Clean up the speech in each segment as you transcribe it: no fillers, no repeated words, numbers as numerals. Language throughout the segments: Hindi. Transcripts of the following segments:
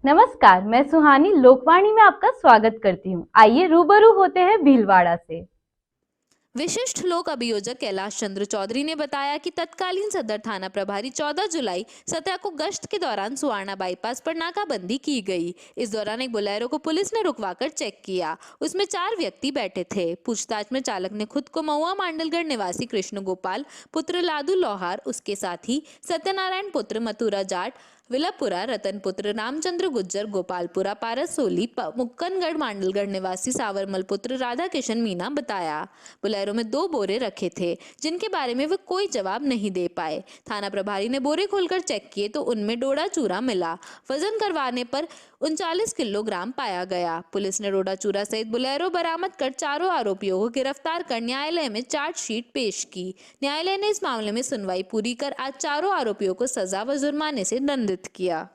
नमस्कार, मैं सुहानी लोकवाणी में आपका स्वागत करती हूँ। आइए रूबरू होते हैं भीलवाड़ा से। विशिष्ट लोक अभियोजक कैलाश चंद्र चौधरी ने बताया कि तत्कालीन सदर थाना प्रभारी 14 जुलाई सत्रह को गश्त के दौरान सुवाना बाईपास पर नाकाबंदी की गई। इस दौरान एक बोलेरो को पुलिस ने रुकवाकर चेक किया। उसमें 4 व्यक्ति बैठे थे। पूछताछ में चालक ने खुद को महुआ मांडलगढ़ निवासी कृष्ण गोपाल पुत्र लादू लोहार, उसके साथी सत्यनारायण पुत्र मथुरा जाट विलापुरा, रतन पुत्र रामचंद्र गुज्जर गोपालपुरा पारसोली, मुक्कनगढ़ मांडलगढ़ निवासी सावरमल पुत्र राधा किशन मीना बताया। बोलेरो में 2 बोरे रखे थे जिनके बारे में वे कोई जवाब नहीं दे पाए। थाना प्रभारी ने बोरे खोलकर चेक किए तो उनमें डोडा चूरा मिला। वजन करवाने पर 39 किलोग्राम पाया गया। पुलिस ने डोडा चूरा सहित बोलेरो बरामद कर चारों आरोपियों को गिरफ्तार कर न्यायालय में चार्जशीट पेश की। न्यायालय ने इस मामले में सुनवाई पूरी कर आज चारों आरोपियों को सजा व जुर्माने से दंडित किया।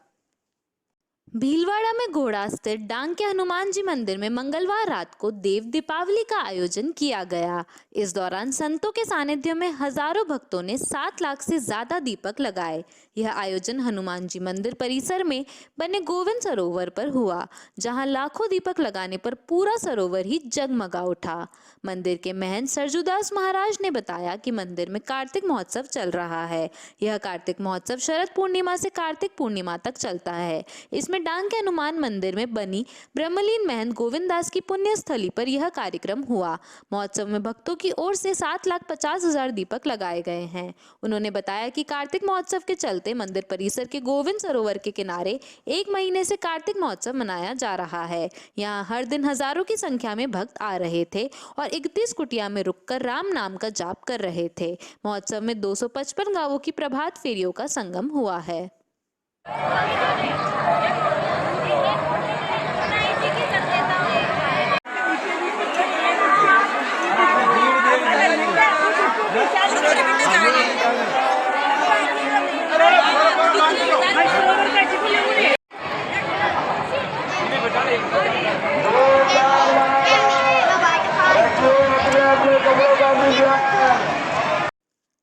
भीलवाड़ा में घोड़ा स्थित डांग के हनुमान जी मंदिर में मंगलवार रात को देव दीपावली का आयोजन किया गया। इस दौरान संतों के सानिध्य में हजारों भक्तों ने 7 लाख से ज्यादा दीपक लगाए। यह आयोजन हनुमान जी मंदिर परिसर में बने गोविंद सरोवर पर हुआ, जहां लाखों दीपक लगाने पर पूरा सरोवर ही जगमगा उठा। मंदिर के महंत सरजूदास महाराज ने बताया कि मंदिर में कार्तिक महोत्सव चल रहा है। यह कार्तिक महोत्सव शरद पूर्णिमा से कार्तिक पूर्णिमा तक चलता है। इसमें डांग के हनुमान मंदिर में बनी ब्रह्मलीन महंत गोविंद दास की पुण्य स्थली पर यह कार्यक्रम हुआ। महोत्सव में भक्तों की ओर से 7,50,000 दीपक लगाए गए हैं। उन्होंने बताया कि कार्तिक महोत्सव के चलते मंदिर परिसर के गोविंद सरोवर के किनारे 1 महीने से कार्तिक महोत्सव मनाया जा रहा है। यहाँ हर दिन हजारों की संख्या में भक्त आ रहे थे और 31 कुटिया में रुककर राम नाम का जाप कर रहे थे। महोत्सव में 255 गांवों की प्रभात फेरियों का संगम हुआ है।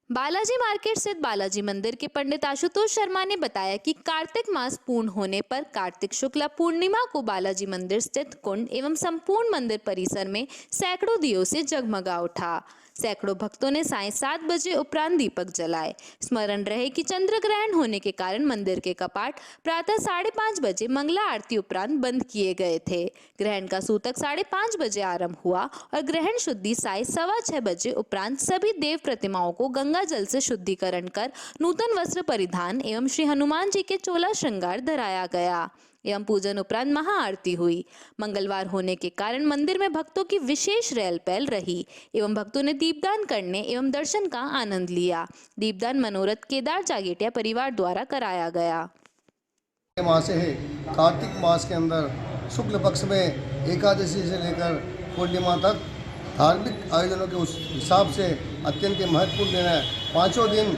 बालाजी मार्केट स्थित बालाजी मंदिर के पंडित आशुतोष शर्मा ने बताया कि कार्तिक मास पूर्ण होने पर कार्तिक शुक्ला पूर्णिमा को बालाजी मंदिर स्थित कुंड एवं संपूर्ण मंदिर परिसर में सैकड़ों दियों से जगमगा उठा। सैकड़ों भक्तों ने सायं 7 बजे उपरांत दीपक जलाए। स्मरण रहे कि चंद्र ग्रहण होने के कारण मंदिर के कपाट प्रातः 5:30 बजे मंगला आरती उपरांत बंद किए गए थे। ग्रहण का सूतक 5:30 बजे आरंभ हुआ और ग्रहण शुद्धि साय 6:15 बजे उपरांत सभी देव प्रतिमाओं को गंगा जल से शुद्धिकरण कर नूतन वस्त्र परिधान एवं श्री हनुमान जी के चोला श्रृंगार धराया गया एवं पूजन उपरांत महाआरती हुई। मंगलवार होने के कारण मंदिर में भक्तों की विशेष रेल पहल रही एवं भक्तों ने दीपदान करने एवं दर्शन का आनंद लिया। दीपदान मनोरथ केदार जागेटिया परिवार द्वारा कराया गया। मास है कार्तिक मास के अंदर शुक्ल पक्ष में एकादशी से लेकर पूर्णिमा तक धार्मिक आयोजनों के उस हिसाब से अत्यंत महत्वपूर्ण दिन है। 5 दिन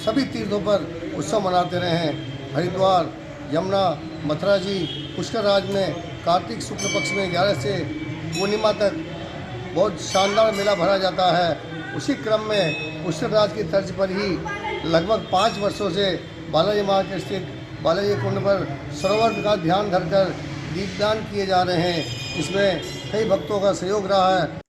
सभी तीर्थों पर उत्सव मनाते रहे हैं। हरिद्वार, यमुना, मथुरा जी, पुष्करराज में कार्तिक शुक्ल पक्ष में 11 से पूर्णिमा तक बहुत शानदार मेला भरा जाता है। उसी क्रम में पुष्करराज की तर्ज पर ही लगभग 5 वर्षों से बालाजी मार्केट स्थित बालाजी कुंड पर सरोवर का ध्यान धरकर दीपदान किए जा रहे हैं। इसमें कई भक्तों का सहयोग रहा है।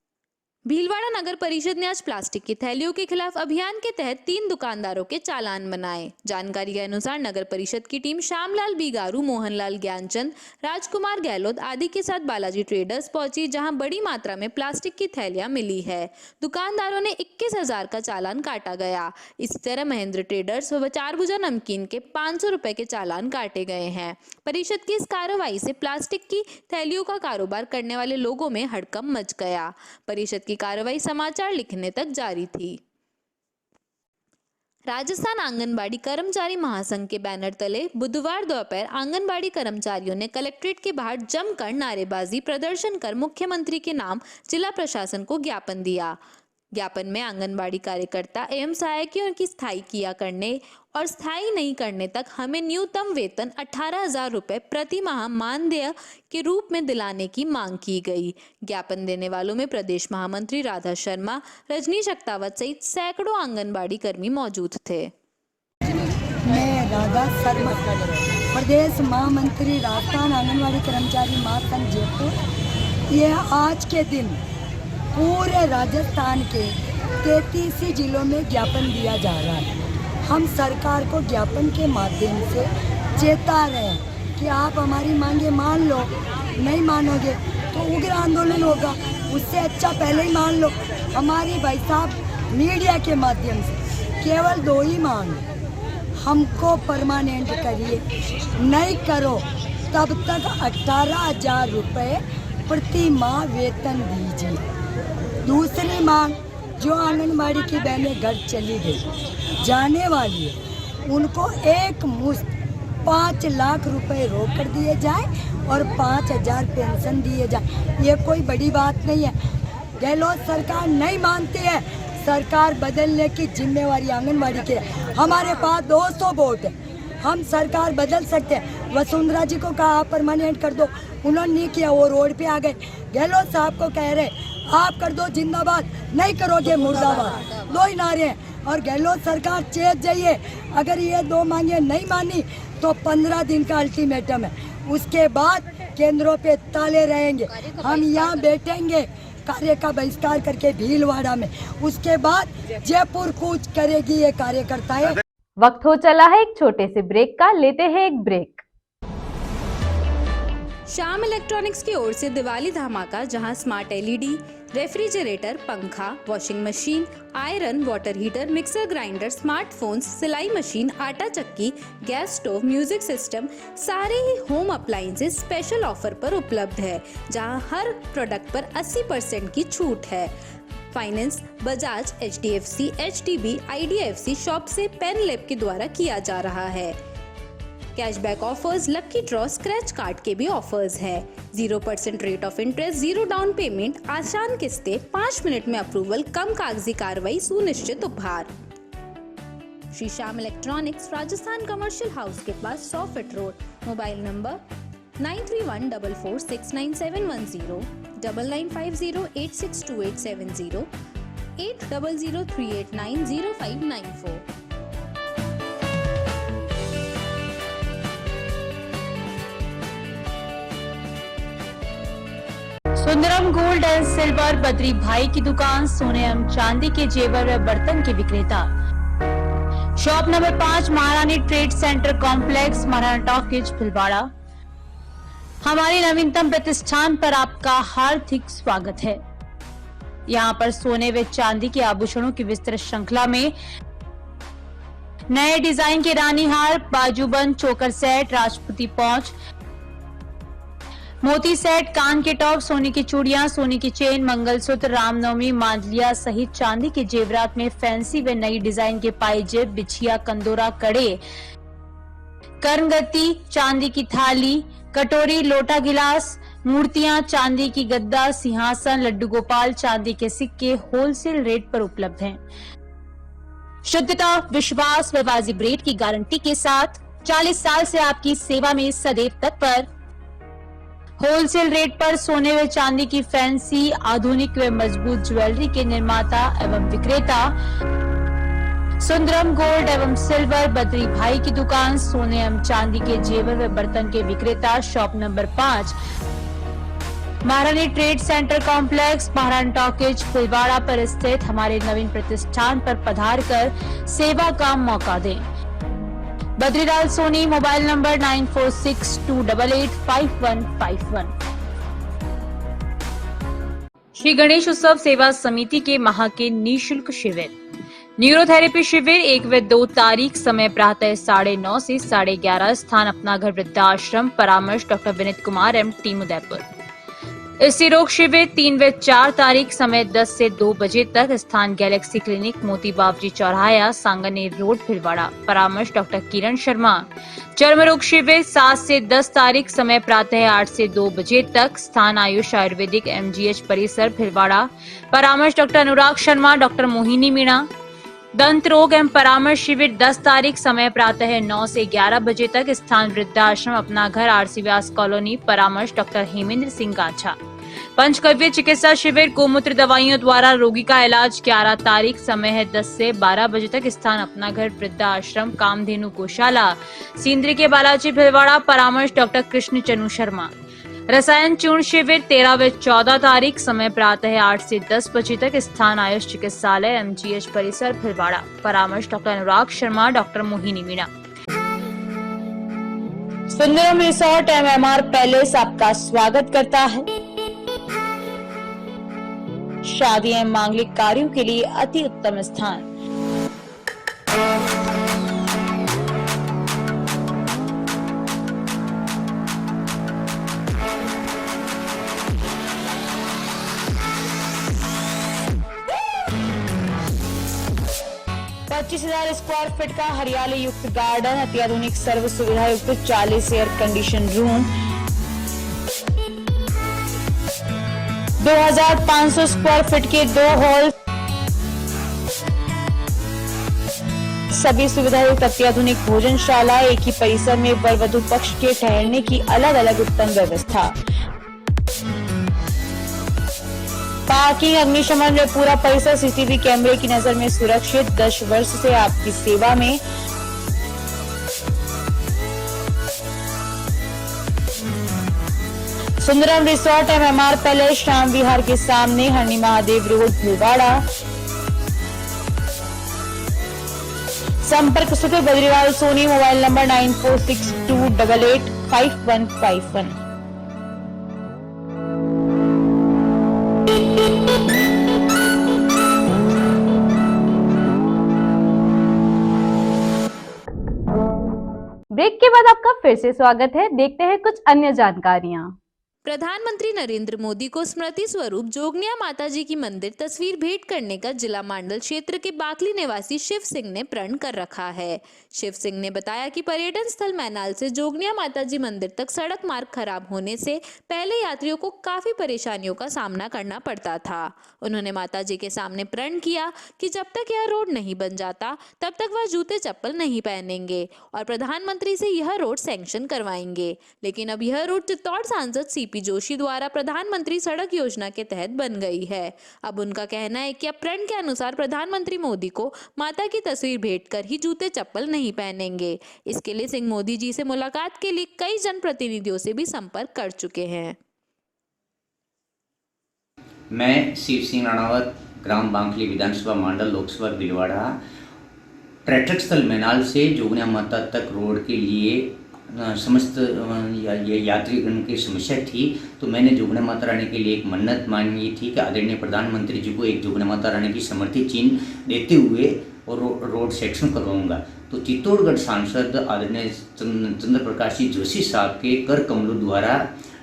भीलवाड़ा नगर परिषद ने आज प्लास्टिक की थैलियों के खिलाफ अभियान के तहत 3 दुकानदारों के चालान बनाए। जानकारी के अनुसार नगर परिषद की टीम श्यामलाल बीगारू, मोहनलाल ज्ञानचंद, राजकुमार गहलोत आदि के साथ बालाजी ट्रेडर्स पहुंची, जहां बड़ी मात्रा में प्लास्टिक की थैलियां मिली है। दुकानदारों ने 21,000 का चालान काटा गया। इसी तरह महेंद्र ट्रेडर्स व 4 भुजा नमकीन के 500 रुपए के चालान काटे गए हैं। परिषद की इस कार्रवाई से प्लास्टिक की थैलियों का कारोबार करने वाले लोगों में हड़कंप मच गया। परिषद की कार्रवाई समाचार लिखने तक जारी थी। राजस्थान आंगनबाड़ी कर्मचारी महासंघ के बैनर तले बुधवार दोपहर आंगनबाड़ी कर्मचारियों ने कलेक्ट्रेट के बाहर जमकर नारेबाजी प्रदर्शन कर मुख्यमंत्री के नाम जिला प्रशासन को ज्ञापन दिया। ज्ञापन में आंगनबाड़ी कार्यकर्ता एवं सहायकियों की स्थायी किया करने और स्थायी नहीं करने तक हमें न्यूनतम वेतन 18,000 रुपये प्रति माह मानदेय के रूप में दिलाने की मांग की गई। ज्ञापन देने वालों में प्रदेश महामंत्री राधा शर्मा, रजनी शक्तावत सहित सैकड़ों आंगनबाड़ी कर्मी मौजूद थे। मैं राधा शर्मा, प्रदेश महामंत्री राजस्थान आंगनवाड़ी कर्मचारी महासंघ जयपुर। ये आज के दिन पूरे राजस्थान के 33 जिलों में ज्ञापन दिया जा रहा है। हम सरकार को ज्ञापन के माध्यम से चेता रहे हैं कि आप हमारी मांगे मान लो, नहीं मानोगे तो उग्र आंदोलन होगा। उससे अच्छा पहले ही मान लो। हमारी भाई साहब मीडिया के माध्यम से केवल 2 ही मांग, हमको परमानेंट करिए, नहीं करो तब तक 18,000 रुपये प्रति माह वेतन दीजिए। दूसरी मांग, जो आंगनबाड़ी की बहनें घर चली गई जाने वाली है, उनको एक मुश्त 5 लाख रुपए रोक कर दिए जाए और 5,000 पेंशन दिए जाए। ये कोई बड़ी बात नहीं है। गहलोत सरकार नहीं मानती है। सरकार बदलने की जिम्मेवारी आंगनबाड़ी की है। हमारे पास 200 वोट है, हम सरकार बदल सकते हैं। वसुंधरा जी को कहा आप परमानेंट कर दो, उन्होंने नहीं किया, वो रोड पे आ गए। गहलोत साहब को कह रहे आप कर दो जिंदाबाद, नहीं करोगे मुर्दाबाद। 2 ही नारे हैं। और गहलोत सरकार चेत जाइए, अगर ये 2 मांगे नहीं मानी तो 15 दिन का अल्टीमेटम है। उसके बाद केंद्रों पे ताले रहेंगे। हम यहाँ बैठेंगे कार्य का बहिष्कार करके भीलवाड़ा में। उसके बाद जयपुर कूच करेगी ये कार्यकर्ताएं। वक्त हो चला है एक छोटे से ब्रेक का, लेते हैं एक ब्रेक। श्याम इलेक्ट्रॉनिक्स की ओर से दिवाली धमाका, जहां स्मार्ट एलईडी, रेफ्रिजरेटर, पंखा, washing machine, iron, water heater, mixer grinder, smartphones, सिलाई मशीन, आटा चक्की, गैस स्टोव, म्यूजिक सिस्टम, सारे ही होम अप्लायंसेस स्पेशल ऑफर पर उपलब्ध है, जहां हर प्रोडक्ट पर 80% की छूट है। Finance Bajaj, HDFC, HDB, IDFC shop से पेन लैब के द्वारा किया जा रहा है। Cashback offers, lucky draw, scratch card के भी ऑफर्स है। 0% rate of interest, 0 down payment, आसान किस्तें, 5 मिनट में अप्रूवल, कम कागजी कार्रवाई, सुनिश्चित उपहार। Shri Shyam electronics, Rajasthan commercial house के पास 100 feet road. Mobile number 9314469710, 9950862870, 8003890594। Sundaram gold and silver Badri भाई की दुकान, सोने एवं चांदी के जेवर व बर्तन के विक्रेता। शॉप नंबर 5, महारानी trade centre complex, Maharana talkies, Bhilwara. हमारे नवीनतम प्रतिष्ठान पर आपका हार्दिक स्वागत है। यहाँ पर सोने व चांदी के आभूषणों की विस्तृत श्रृंखला में नए डिजाइन के रानी हार, बाजूबंद, चोकर सेट, राजपूती पौंच, मोती सेट, कान के टॉप, सोने की चूड़ियां, सोने की चेन, मंगलसूत्र, रामनवमी, मांडलिया सहित चांदी के जेवरात में फैंसी व नई डिजाइन के पायजेब, बिछिया, कंदोरा, कड़े, कर्णगति, चांदी की थाली, कटोरी, लोटा, गिलास, मूर्तियां, चांदी की गद्दा, सिंहासन, लड्डू गोपाल, चांदी के सिक्के होलसेल रेट पर उपलब्ध हैं। शुद्धता, विश्वास व वाजिब रेट की गारंटी के साथ 40 साल से आपकी सेवा में सदैव तत्पर। होलसेल रेट पर सोने व चांदी की फैंसी, आधुनिक व मजबूत ज्वेलरी के निर्माता एवं विक्रेता। सुंदरम गोल्ड एवं सिल्वर बद्री भाई की दुकान, सोने एवं चांदी के जेवर व बर्तन के विक्रेता। शॉप नंबर 5, महारानी trade centre complex, Maharana talkies, Bhilwara पर स्थित हमारे नवीन प्रतिष्ठान पर पधार कर सेवा का मौका दें। Badrilal Soni, mobile number 9462885151। श्री गणेश उत्सव सेवा समिति के माह के निःशुल्क शिविर, न्यूरोथेरेपी शिविर 1 व 2 तारीख, समय प्रातः 9:30 से 11:30, स्थान अपना घर वृद्धाश्रम, परामर्श doctor Vineet Kumar M, team Udaipur. स्त्री रोग शिविर 3 व 4 तारीख, समय 10 से 2 बजे तक, स्थान गैलेक्सी क्लिनिक, मोती बावजी चौराहा, सांगनेर रोड, भीलवाड़ा, परामर्श डॉक्टर किरण शर्मा। चर्म रोग शिविर 7 से 10 तारीख, समय प्रातः 8 से 2 बजे तक, स्थान आयुष आयुर्वेदिक MGH परिसर, भीलवाड़ा, परामर्श डॉक्टर अनुराग शर्मा, डॉक्टर मोहिनी मीणा। दंत रोग एवं परामर्श शिविर 10 तारीख, समय प्रातः 9 से 11 बजे तक, स्थान वृद्धाश्रम अपना घर, RC व्यास कॉलोनी, परामर्श डॉक्टर हेमेंद्र सिंह गाछा। पंचकव्य चिकित्सा शिविर गोमूत्र दवाइयों द्वारा रोगी का इलाज 11 तारीख, समय है 10 से 12 बजे तक, स्थान अपना घर वृद्धा आश्रम कामधेनु गौशाला सींदरी के बालाजी भिलवाड़ा, परामर्श डॉक्टर कृष्ण चनु शर्मा। रसायन चूर्ण शिविर 13 व 14 तारीख, समय प्रातः 8 से 10 बजे तक, स्थान आयुष चिकित्सालय एमजीएच परिसर भिलवाड़ा, परामर्श doctor Anurag Sharma, doctor Mohini Meena. Sundaram resort MMR palace आपका स्वागत करता है। शादी एवं मांगलिक कार्यों के लिए अति उत्तम स्थान। पच्चीस 25,000 स्क्वायर फीट का हरियाली युक्त गार्डन, अत्याधुनिक सर्व सुविधा युक्त 40 air condition room, 2,500 square feet के 2 हॉल, सभी सुविधा युक्त अत्याधुनिक भोजनशाला, एक ही परिसर में वर वधु पक्ष के ठहरने की अलग अलग उत्तम व्यवस्था, पार्किंग, अग्निशमन व पूरा परिसर सीसीटीवी कैमरे की नजर में सुरक्षित। 10 वर्ष से आपकी सेवा में। Sundaram resort MMR palace, Shyam Vihar के सामने, हरणी महादेव रोड, भिलवाड़ा। संपर्क सूत्र Badrilal Soni, mobile number 9462885151। Break के बाद आपका फिर से स्वागत है। देखते हैं कुछ अन्य जानकारियां। प्रधानमंत्री नरेंद्र मोदी को स्मृति स्वरूप जोगनिया माताजी की मंदिर तस्वीर भेंट करने का जिला मांडल क्षेत्र के बाकली निवासी शिव सिंह ने प्रण कर रखा है। शिव सिंह ने बताया कि पर्यटन स्थल मैनाल से जोगनिया माताजी मंदिर तक सड़क मार्ग खराब होने से पहले यात्रियों को काफी परेशानियों का सामना करना पड़ता था। उन्होंने माताजी के सामने प्रण किया कि जब तक यह रोड नहीं बन जाता तब तक वह जूते चप्पल नहीं पहनेंगे और प्रधानमंत्री से यह रोड सैंक्शन करवाएंगे। लेकिन अब यह रोड चित्तौड़ सांसद सीपी जोशी द्वारा प्रधानमंत्री सड़क योजना के तहत बन गई है। अब उनका कहना है कि अब प्रण के अनुसार प्रधानमंत्री मोदी को माता की तस्वीर भेंट कर ही जूते चप्पल नहीं पहनेंगे। इसके लिए सिंह मोदी जी से मुलाकात के लिए कई जनप्रतिनिधियों से भी संपर्क कर चुके हैं। मैं शिव सिंह राणावत, ग्राम बांकली, विधानसभा मंडल, लोकसभा भिलवाड़ा, पर्यटक स्थल मैनाल से जोगनिया माता तक रोड के लिए समस्त यात्रीगण की समस्या थी, तो मैंने जोगनिया माता रानी के लिए एक मन्नत मांगी थी कि आदरणीय प्रधानमंत्री जी को एक जोगनिया माता रानी की समृति चिन्ह देते हुए और रोड सेक्शन करवाऊंगा। तो चित्तौड़गढ़ सांसद आदरणीय चंद्र प्रकाश जी जोशी साहब के कर कमलों द्वारा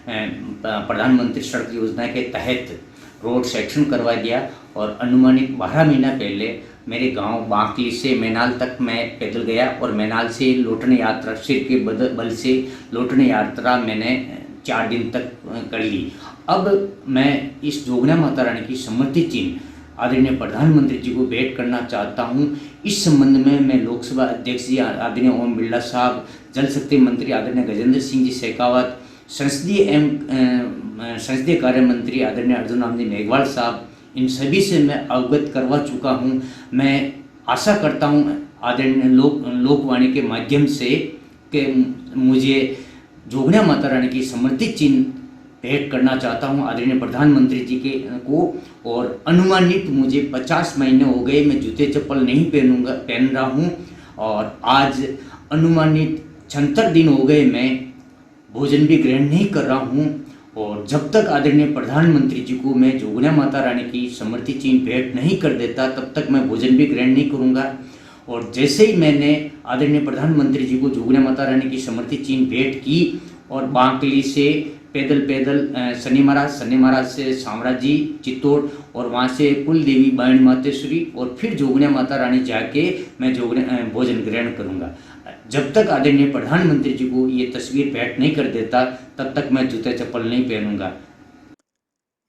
प्रधानमंत्री सड़क योजना के तहत रोड सेक्शन करवा दिया और अनुमानित 12 महीना पहले मेरे गांव बांकली से मैनाल तक मैं पैदल गया और मैनाल से लौटने यात्रा, सिर के बल से लौटने यात्रा मैंने 4 दिन तक कर ली। अब मैं इस जोगनिया माता रानी की समृति चिन्ह आदरणीय प्रधानमंत्री जी को भेंट करना चाहता हूं। इस संबंध में मैं लोकसभा अध्यक्ष जी आदरणीय ओम बिरला साहब, जल शक्ति मंत्री आदरणीय गजेंद्र सिंह जी शेखावत, संसदीय कार्य मंत्री आदरणीय अर्जुन राम जी मेघवाल साहब, इन सभी से मैं अवगत करवा चुका हूं। मैं आशा करता हूं आदरणीय लोकवाणी के माध्यम से कि मुझे जोगनिया माता रानी की समृति चिन्ह भेंट करना चाहता हूं आदरणीय प्रधानमंत्री जी के को। और अनुमानित मुझे 50 महीने हो गए मैं जूते चप्पल नहीं पहन रहा हूं और आज अनुमानित 76 दिन हो गए मैं भोजन भी ग्रहण नहीं कर रहा हूं। और जब तक आदरणीय प्रधानमंत्री जी को मैं जोगनिया माता रानी की समृति चिन्ह भेंट नहीं कर देता तब तक मैं भोजन भी ग्रहण नहीं करूंगा। और जैसे ही मैंने आदरणीय प्रधानमंत्री जी को जोगनिया माता रानी की समृति चिन्ह भेंट की और बांकली से पैदल शनि महाराज से सामराज जी चित्तौड़ और वहाँ से कुल देवी बायणी मातेश्वरी और फिर जोगनिया माता रानी जाके मैं भोजन ग्रहण करूंगा। जब तक आदरणीय प्रधानमंत्री जी को ये तस्वीर भेंट नहीं कर देता तब तक मैं जूते चप्पल नहीं पहनूंगा।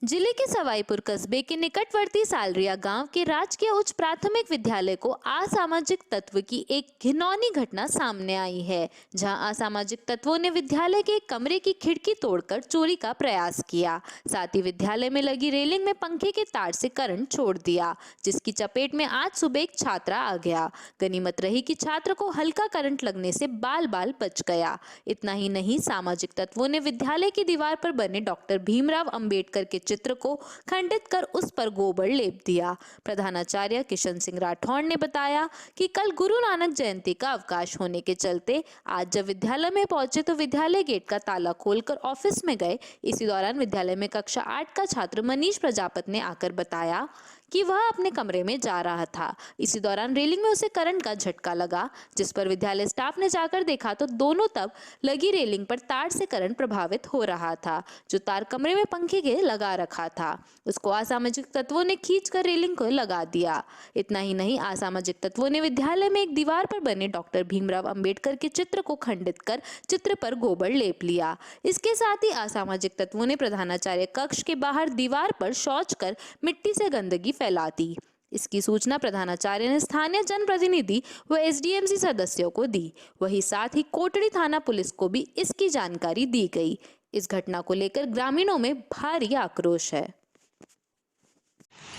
जिले के सवाईपुर कस्बे के निकटवर्ती सालरिया गांव के राजकीय उच्च प्राथमिक विद्यालय को असामाजिक तत्व की एक घिनौनी घटना सामने आई है, जहां असामाजिक तत्वों ने विद्यालय के एक कमरे की खिड़की तोड़कर चोरी का प्रयास किया। साथ ही विद्यालय में लगी रेलिंग में पंखे के तार से करंट छोड़ दिया, जिसकी चपेट में आज सुबह एक छात्रा आ गया। गनीमत रही कि छात्र को हल्का करंट लगने से बाल बाल बच गया। इतना ही नहीं, सामाजिक तत्वों ने विद्यालय की दीवार पर बने डॉक्टर भीमराव अंबेडकर के चित्र को खंडित कर उस पर गोबर लेप दिया। प्रधानाचार्य किशन सिंह राठौड़ ने बताया कि कल गुरु नानक जयंती का अवकाश होने के चलते आज जब विद्यालय में पहुंचे तो विद्यालय गेट का ताला खोलकर ऑफिस में गए। इसी दौरान विद्यालय में कक्षा 8 का छात्र मनीष प्रजापत ने आकर बताया कि वह अपने कमरे में जा रहा था। इसी दौरान रेलिंग में उसे करंट का झटका लगा, जिस पर विद्यालय स्टाफ ने जाकर देखा तो दोनों तब लगी रेलिंग पर तार से करंट प्रभावित हो रहा था, जो तार कमरे में पंखे के लगा रखा था। उसको असामाजिक तत्वों ने खींचकर रेलिंग को लगा दिया। इतना ही नहीं, असामाजिक तत्वों ने विद्यालय में एक दीवार पर बने डॉक्टर भीमराव अंबेडकर के चित्र को खंडित कर चित्र पर गोबर लेप लिया। इसके साथ ही असामाजिक तत्वों ने प्रधानाचार्य कक्ष के बाहर दीवार पर शौच कर मिट्टी से गंदगी फैला दी। इसकी सूचना प्रधानाचार्य ने स्थानीय जनप्रतिनिधि व एसडीएमसी सदस्यों को दी। वहीं साथ ही कोटड़ी थाना पुलिस को भी इसकी जानकारी दी गई। इस घटना को लेकर ग्रामीणों में भारी आक्रोश है।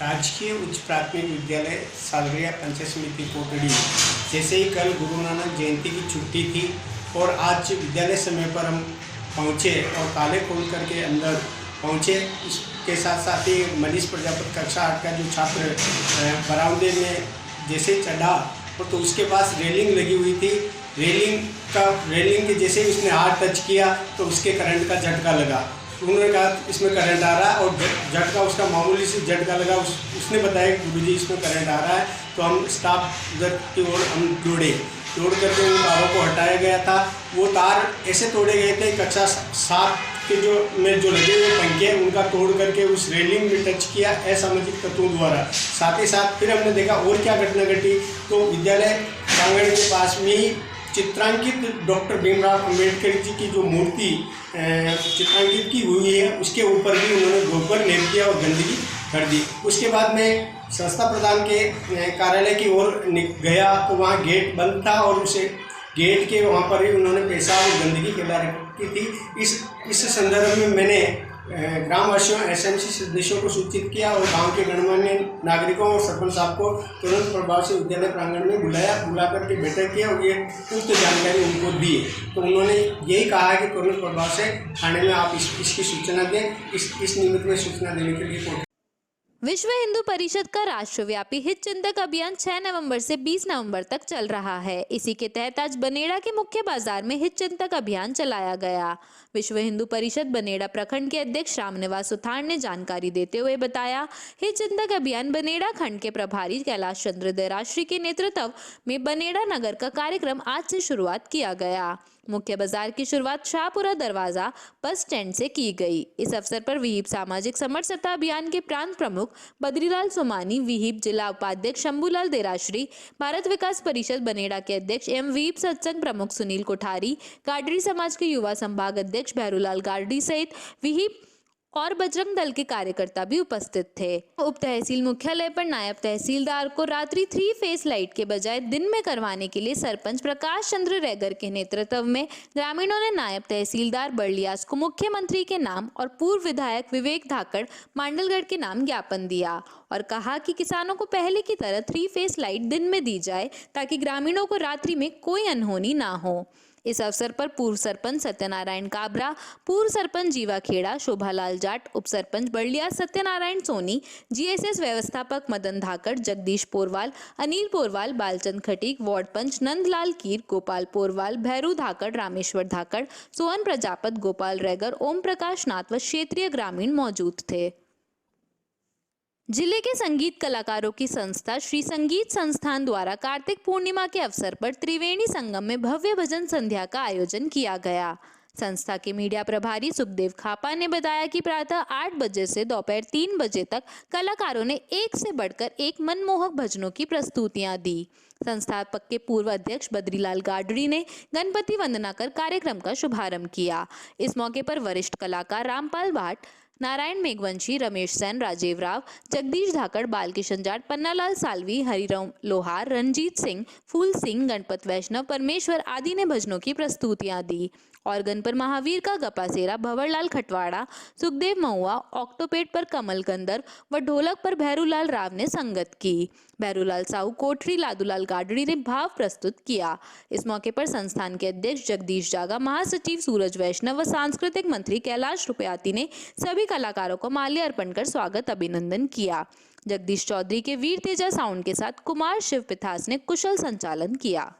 राजकीय उच्च प्राथमिक विद्यालय सालरिया पंचायत समिति कोटड़ी, जैसे ही कल गुरु नानक जयंती की छुट्टी थी और आज विद्यालय समय पर हम पहुँचे और ताले खोल करके अंदर पहुँचे। इसके साथ साथ ही मनीष प्रजापत कक्षा 8 का जो छात्र बरामदे में जैसे चढ़ा और तो उसके पास रेलिंग लगी हुई थी। रेलिंग के जैसे ही उसने हाथ टच किया तो उसके करंट का झटका लगा। उन्होंने कहा इसमें करंट आ रहा है और झटका उसका मामूली से झटका लगा। उसने बताया कि गुरुजी इसमें करंट आ रहा है। तो हम स्टाफ उधर की ओर हम जोड़ करके उन तारों को हटाया गया था। वो तार ऐसे तोड़े गए थे कक्षा 7 के जो लगे हुए पंखे उनका तोड़ करके उस रेलिंग में टच किया असामाजिक तत्वों द्वारा। साथ ही साथ फिर हमने देखा और क्या घटना घटी, तो विद्यालय प्रांगण के पास में ही चित्रांकित डॉक्टर भीमराव अंबेडकर जी की जो मूर्ति चित्रांकित की हुई है उसके ऊपर भी उन्होंने गोबर लेप दिया और गंदगी कर दी। उसके बाद में संस्था प्रधान के कार्यालय की ओर गया तो वहाँ गेट बंद था और उसे गेट के वहाँ पर ही उन्होंने पेशाब और गंदगी फैला रखी थी। इस संदर्भ में मैंने ग्रामवासियों एसएमसी सदस्यों को सूचित किया और गांव के गणमान्य नागरिकों और सरपंच साहब को तुरंत प्रभाव से विद्यालय प्रांगण में बुला करके बैठक किया और ये पुख्त जानकारी उनको दी। तो उन्होंने यही कहा है कि तुरंत प्रभाव से थाने में आप इसकी सूचना दें। इस निमित्त में सूचना देने के लिए विश्व हिंदू परिषद का राष्ट्रव्यापी हित चिंतक अभियान 6 नवंबर से 20 नवंबर तक चल रहा है। इसी के तहत आज बनेड़ा के मुख्य बाजार में हित चिंतक अभियान चलाया गया। विश्व हिंदू परिषद बनेड़ा प्रखंड के अध्यक्ष रामनिवास सुथार ने जानकारी देते हुए बताया, हित चिंतक अभियान बनेड़ा खंड के प्रभारी कैलाश चंद्र देराश्री के नेतृत्व में बनेड़ा नगर का कार्यक्रम आज से शुरुआत किया गया। मुख्य बाजार की शुरुआत शाहपुरा दरवाजा बस स्टैंड से की गई। इस अवसर पर विहिप सामाजिक समरसता अभियान के प्रांत प्रमुख बद्रीलाल सोमानी, विहिप जिला उपाध्यक्ष शंभूलाल देराश्री, भारत विकास परिषद बनेड़ा के अध्यक्ष एवं विहिप सत्संग प्रमुख सुनील कोठारी, गाडरी समाज के युवा संभाग अध्यक्ष भैरूलाल गाडरी सहित विहिप और बजरंग दल के कार्यकर्ता भी उपस्थित थे। उप तहसील मुख्यालय पर नायब तहसीलदार को रात्रि 3 फेस लाइट के बजाय दिन में करवाने के लिए सरपंच प्रकाश चंद्र रैगर के नेतृत्व में ग्रामीणों ने नायब तहसीलदार बर्लियास को मुख्यमंत्री के नाम और पूर्व विधायक विवेक धाकड़ मांडलगढ़ के नाम ज्ञापन दिया और कहा कि किसानों को पहले की तरह 3 फेस लाइट दिन में दी जाए ताकि ग्रामीणों को रात्रि में कोई अनहोनी ना हो। इस अवसर पर पूर्व सरपंच सत्यनारायण काबरा, पूर्व सरपंच जीवा खेड़ा, शोभालाल जाट, उप सरपंच बर्लिया सत्यनारायण सोनी, जीएसएस व्यवस्थापक मदन धाकड़, जगदीश पोरवाल, अनिल पोरवाल, बालचंद खटीक, वार्ड पंच नंदलाल कीर, गोपाल पोरवाल, भैरू धाकड़, रामेश्वर धाकड़, सोहन प्रजापत, गोपाल रैगर, ओम प्रकाश नाथ व क्षेत्रीय ग्रामीण मौजूद थे। जिले के संगीत कलाकारों की संस्था श्री संगीत संस्थान द्वारा कार्तिक पूर्णिमा के अवसर पर त्रिवेणी संगम में भव्य भजन संध्या का आयोजन किया गया। संस्था के मीडिया प्रभारी सुखदेव खापा ने बताया कि प्रातः 8 बजे से दोपहर 3 बजे तक कलाकारों ने एक से बढ़कर एक मनमोहक भजनों की प्रस्तुतियां दी। संस्थापक के पूर्व अध्यक्ष बद्रीलाल गाडरी ने गणपति वंदना कर कार्यक्रम का शुभारंभ किया। इस मौके पर वरिष्ठ कलाकार रामपाल भाट, नारायण मेघवंशी, रमेश सेन, राजीव राव, जगदीश धाकड़, बालकिशन जाट, पन्नालाल सालवी, हरिराम लोहार, रंजीत सिंह, फूल सिंह, गणपत वैष्णव, परमेश्वर आदि ने भजनों की प्रस्तुतियां दी। ऑर्गन पर महावीर का गपासेरा भंवरलाल खटवाड़ा, सुखदेव महुआ, ऑक्टोपेट पर कमल गंधर व ढोलक पर भैरूलाल राव ने संगत की। भैरूलाल साहू कोठरी, लादूलाल गाडड़ी ने भाव प्रस्तुत किया। इस मौके पर संस्थान के अध्यक्ष जगदीश जागा, महासचिव सूरज वैष्णव व सांस्कृतिक मंत्री कैलाश रुपयाती ने सभी कलाकारों को माल्य अर्पण कर स्वागत अभिनंदन किया। जगदीश चौधरी के वीर तेजा साउंड के साथ कुमार शिव पिथास ने कुशल संचालन किया।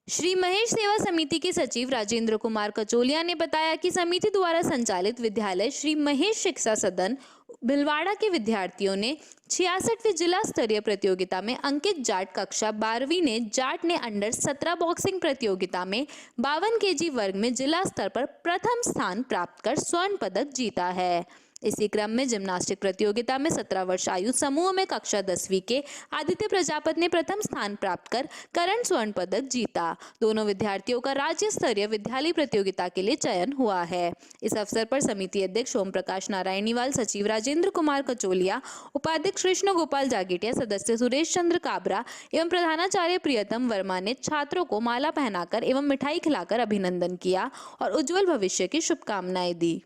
श्री महेश सेवा समिति के सचिव राजेंद्र कुमार कचोलिया ने बताया कि समिति द्वारा संचालित विद्यालय श्री महेश शिक्षा सदन भिलवाड़ा के विद्यार्थियों ने 66वीं जिला स्तरीय प्रतियोगिता में अंकित जाट कक्षा 12वीं ने जाट ने अंडर 17 बॉक्सिंग प्रतियोगिता में 52 केजी वर्ग में जिला स्तर पर प्रथम स्थान प्राप्त कर स्वर्ण पदक जीता है। इसी क्रम में जिम्नास्टिक प्रतियोगिता में 17 वर्ष आयु समूह में कक्षा 10वीं के आदित्य प्रजापति ने प्रथम स्थान प्राप्त कर करण स्वर्ण पदक जीता। दोनों विद्यार्थियों का राज्य स्तरीय विद्यालय प्रतियोगिता के लिए चयन हुआ है। इस अवसर पर समिति अध्यक्ष ओम प्रकाश नारायणीवाल, सचिव राजेंद्र कुमार कचोलिया, उपाध्यक्ष कृष्ण गोपाल जागेटिया, सदस्य सुरेश चंद्र काबरा एवं प्रधानाचार्य प्रियतम वर्मा ने छात्रों को माला पहनाकर एवं मिठाई खिलाकर अभिनंदन किया और उज्जवल भविष्य की शुभकामनाएं दी।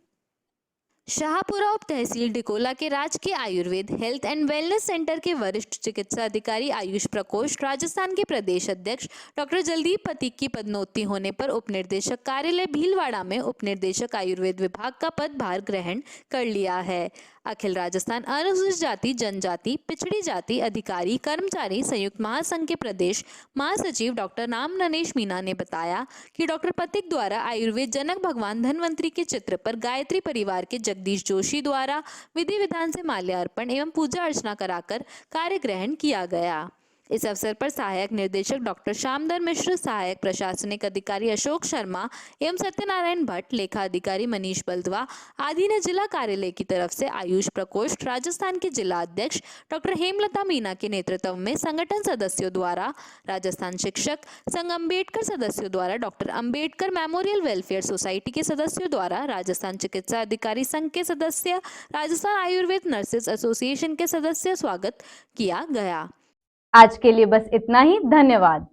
शाहपुरा उप तहसील डिकोला के राजकीय Ayurveda health and wellness centre के वरिष्ठ चिकित्सा अधिकारी आयुष प्रकोष्ठ राजस्थान के प्रदेश अध्यक्ष डॉक्टर जलदीप पतीक की पदोन्नति होने पर उपनिर्देशक कार्यालय भीलवाड़ा में उपनिर्देशक आयुर्वेद विभाग का पदभार ग्रहण कर लिया है। अखिल राजस्थान अनुसूचित जाति जनजाति पिछड़ी जाति अधिकारी कर्मचारी संयुक्त महासंघ के प्रदेश महासचिव डॉक्टर नाम नरेश मीना ने बताया कि डॉक्टर पथिक द्वारा आयुर्वेद जनक भगवान धन्वंतरी के चित्र पर गायत्री परिवार के जगदीश जोशी द्वारा विधि विधान से माल्यार्पण एवं पूजा अर्चना कराकर कार्य ग्रहण किया गया। इस अवसर पर सहायक निर्देशक डॉक्टर श्यामधर मिश्र, सहायक प्रशासनिक अधिकारी अशोक शर्मा एवं सत्यनारायण भट्ट, लेखा अधिकारी मनीष बल्दवा आदि ने जिला कार्यालय की तरफ से आयुष प्रकोष्ठ राजस्थान के जिला अध्यक्ष डॉक्टर हेमलता मीना के नेतृत्व में संगठन सदस्यों द्वारा, राजस्थान शिक्षक संघ अम्बेडकर सदस्यों द्वारा, doctor Ambedkar memorial welfare society के सदस्यों द्वारा, राजस्थान चिकित्सा अधिकारी संघ के सदस्य, राजस्थान आयुर्वेद नर्सेज एसोसिएशन के सदस्य स्वागत किया गया। आज के लिए बस इतना ही। धन्यवाद।